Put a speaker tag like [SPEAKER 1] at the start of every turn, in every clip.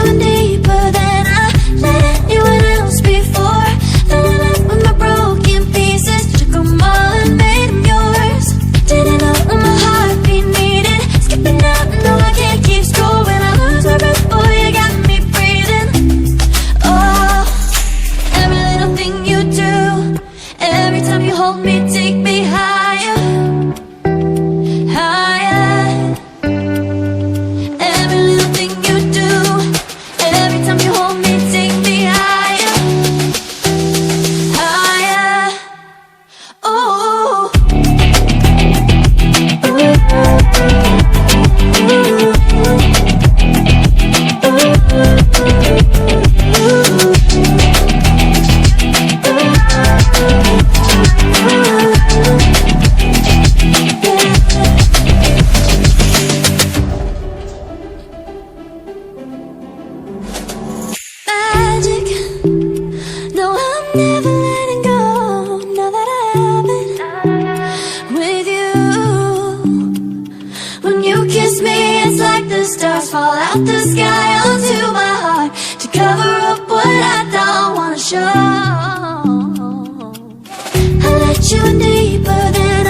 [SPEAKER 1] in deeper than I let anyone else before. Filling up with my broken pieces, took them all and made them yours. Didn't know when my heartbeat needed skipping out, no I can't keep score. When I lose my breath, boy, you got me breathing. Oh, every little thing you do, every time you hold me, take me higher, higher. Every little thing you do, every time you hold me, take me higher, higher. Oh, magic. No, I'm never letting go. Now that I have it with you. When you kiss me, it's like the stars fall out the sky onto my heart to cover up what I don't wanna show. I let you in deeper than I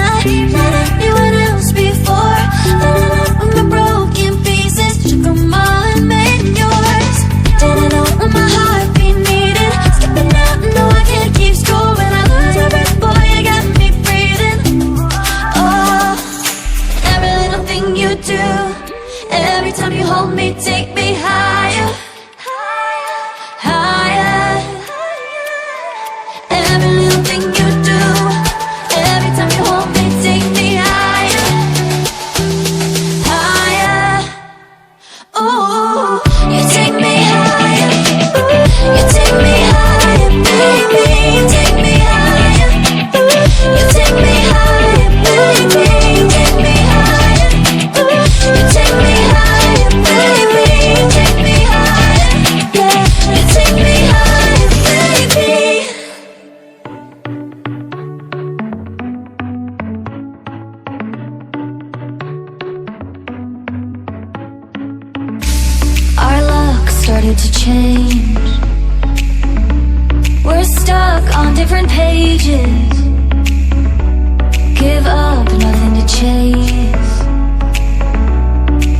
[SPEAKER 1] let anyone else before. Filling up with my broken pieces, took them all and made them yours. Didn't know when my heartbeat needed skipping out, no I can't keep score. When I lose my breath, boy, you got me breathing. Oh, every little thing you do, every time you hold me, take me higher, higher. Every little thing you do, every time you hold me, take me higher, higher. Oh, you take me higher, you take me higher, baby, you take me higher, you take me higher, baby, you take me higher, you take me higher, baby, you take me higher, yeah, you take me higher, baby. Our luck started to change. We're stuck on different pages. Give up, nothing to chase.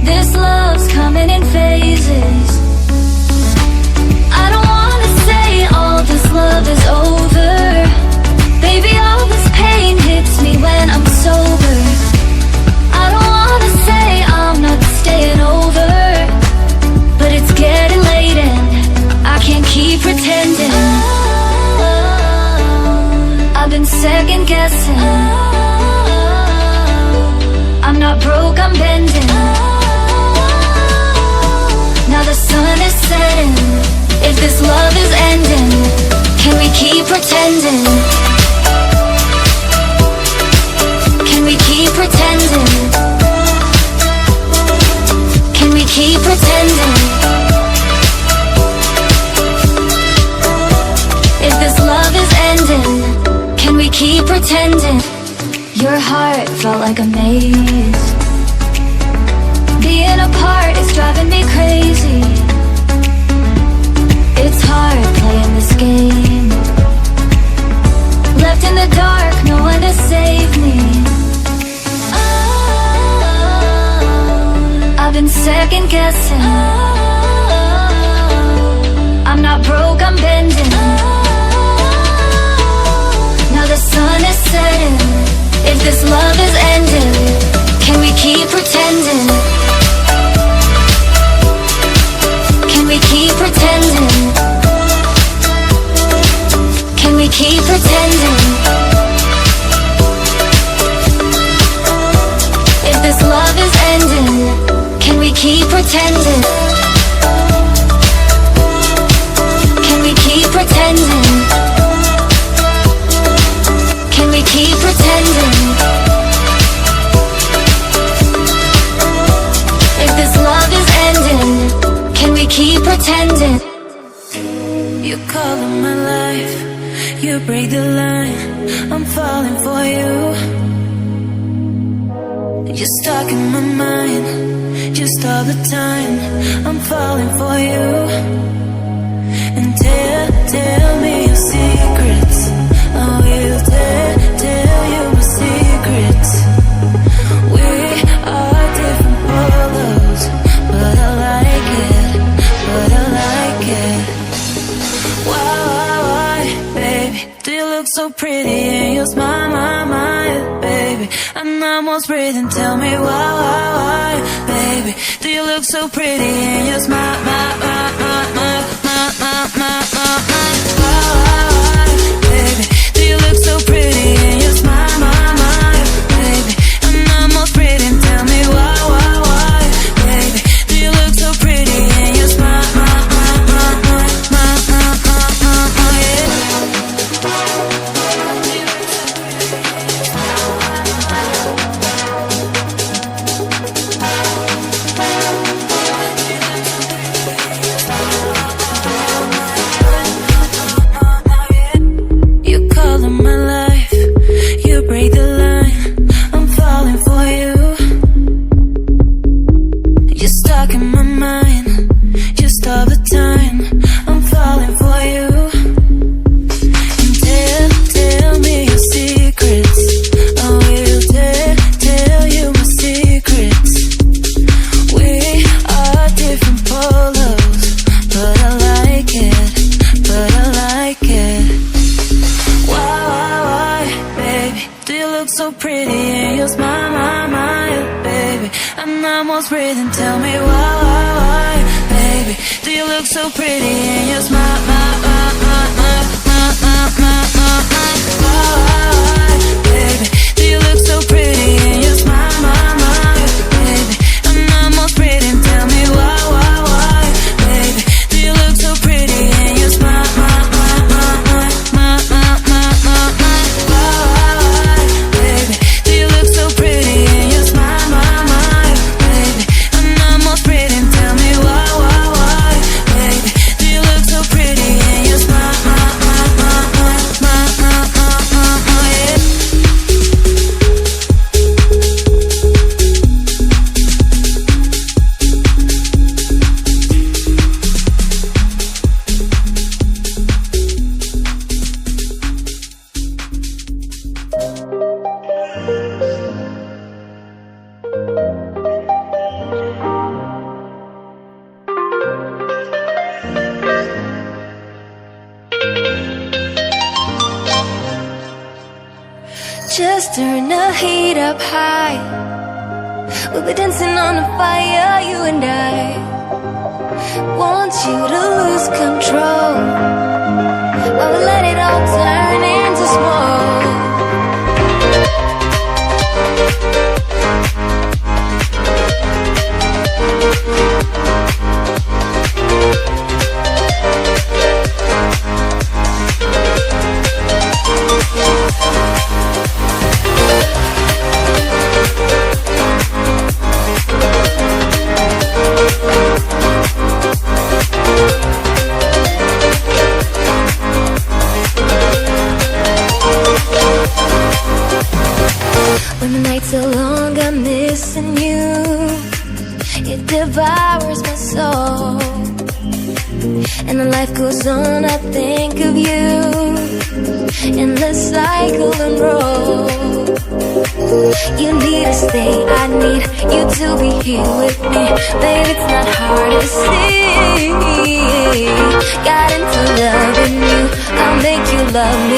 [SPEAKER 1] This love's coming in phases. I don't wanna say all this love is over. Baby, all this pain hits me when I'm sober. I don't wanna say I'm not staying over, but it's getting late and I can't keep pretending. I've been second guessing. I'm not broke, I'm bending. Now the sun is setting. If this love is ending, can we keep pretending? Can we keep pretending? Can we keep pretending? If this love is ending, can we keep pretending? Your heart felt like a maze. Being apart is driving me crazy. It's hard playing this game. Left in the dark, no one to save me. I've been second guessing. I'm not broke, I'm bending. Now the sun is setting. If this love is ending, can we keep pretending? Can we keep pretending? Can we keep pretending? If this love is ending, can we keep pretending? Can we keep pretending? Can we keep pretending? If this love is ending, can we keep pretending?
[SPEAKER 2] You color my life, you break the line. I'm falling for you. You're stuck in my mind, just all the time. I'm falling for you. so pretty and your smile, my, baby. I'm almost breathing, tell me why, baby. Do you look so pretty and your smile, my, baby. Do you look so pretty and your smile, my, baby. I'm almost breathing, tell me why, baby. Do you look so pretty and your smile, so pretty and your smile, my, baby. I'm almost breathing, tell me why, baby. Do you look so pretty and your smile, baby. Do you look so pretty and your smile, baby. I'm almost breathing, tell me why, baby. Do you look so pretty and your smile,
[SPEAKER 1] Just turn the heat up high. We'll be dancing on the fire, you and I. Want you to lose control, but we'll let it all turn into smoke. When the nights are long, I'm missing you. It devours my soul, and the life goes on, I think of you. Endless cycle and roll. You need to stay, I need you to be here with me. Baby, it's not hard to see. Got into loving you, I'll make you love me